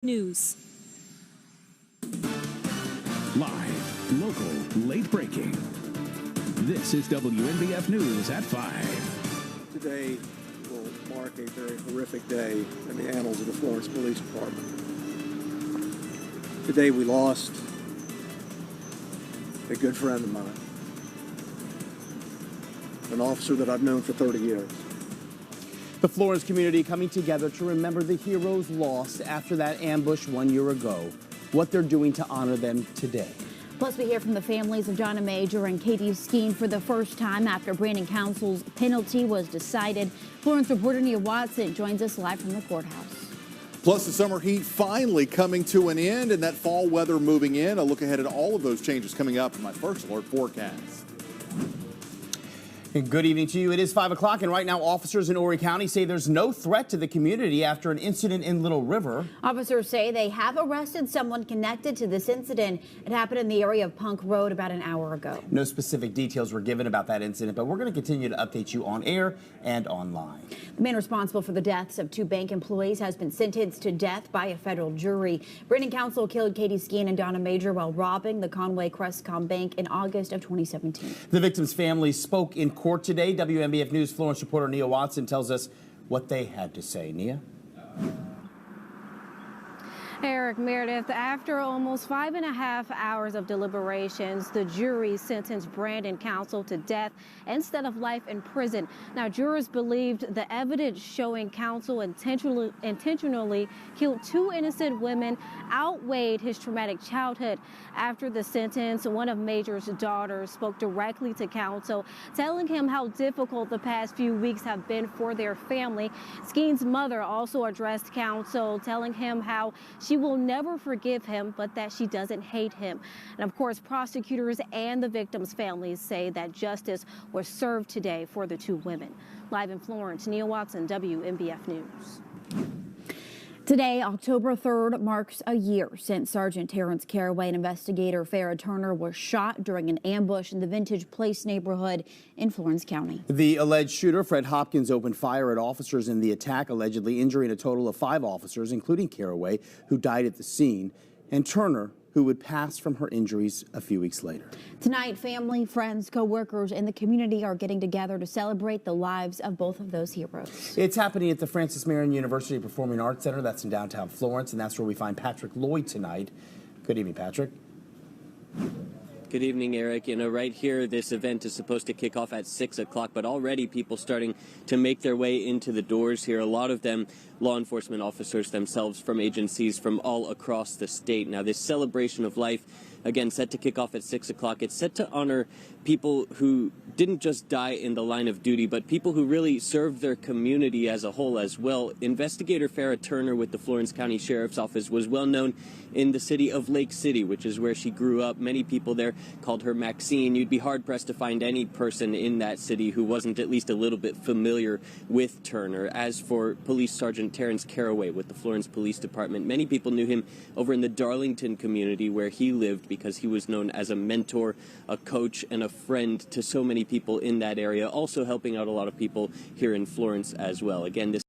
News. Live, local, late breaking. This is WMBF News at 5. Today will mark a very horrific day in the annals of the Florence Police Department. Today we lost a good friend of mine, an officer that I've known for 30 years. The Florence community coming together to remember the heroes lost after that ambush 1 year ago. What they're doing to honor them today. Plus, we hear from the families of Donna Major and Katie Skeen for the first time after Brandon Council's penalty was decided. Florence reporter Nia Watson joins us live from the courthouse. Plus, the summer heat finally coming to an end and that fall weather moving in. A look ahead at all of those changes coming up in my first alert forecast. Good evening to you. It is 5 o'clock, and right now officers in Horry County say there's no threat to the community after an incident in Little River. Officers say they have arrested someone connected to this incident. It happened in the area of Punk Road about an hour ago. No specific details were given about that incident, but we're going to continue to update you on air and online. The man responsible for the deaths of two bank employees has been sentenced to death by a federal jury. Brandon Council killed Katie Skeen and Donna Major while robbing the Conway Crestcom Bank in August of 2017. The victims' families spoke in court today. WMBF News Florence reporter Nia Watson tells us what they had to say. Nia? Eric Meredith, after almost 5.5 hours of deliberations, the jury sentenced Brandon Council to death instead of life in prison. Now, jurors believed the evidence showing Council intentionally killed two innocent women outweighed his traumatic childhood. After the sentence, one of Major's daughters spoke directly to Council, telling him how difficult the past few weeks have been for their family. Skeen's mother also addressed Council, telling him how she will never forgive him, but that she doesn't hate him. And of course, prosecutors and the victims' families say that justice was served today for the two women. Live in Florence, Nia Watson, WMBF News. Today, October 3rd, marks a year since Sergeant Terrence Caraway and investigator Farrah Turner was shot during an ambush in the Vintage Place neighborhood in Florence County. The alleged shooter, Fred Hopkins, opened fire at officers in the attack, allegedly injuring a total of 5 officers, including Caraway, who died at the scene, and Turner, who would pass from her injuries a few weeks later. Tonight, family, friends, co-workers, and the community are getting together to celebrate the lives of both of those heroes. It's happening at the Francis Marion University Performing Arts Center. That's in downtown Florence, and that's where we find Patrick Lloyd tonight. Good evening, Patrick. Good evening, Eric. You know, right here, this event is supposed to kick off at 6 o'clock, but already people starting to make their way into the doors here. A lot of them law enforcement officers themselves from agencies from all across the state. Now, this celebration of life, again, set to kick off at 6 o'clock. It's set to honor people who didn't just die in the line of duty, but people who really served their community as a whole as well. Investigator Farrah Turner with the Florence County Sheriff's Office was well known in the city of Lake City, which is where she grew up. Many people there called her Maxine. You'd be hard-pressed to find any person in that city who wasn't at least a little bit familiar with Turner. As for Police Sergeant Terrence Caraway with the Florence Police Department, many people knew him over in the Darlington community where he lived because he was known as a mentor, a coach, and a friend to so many people in that area, also helping out a lot of people here in Florence as well. Again, this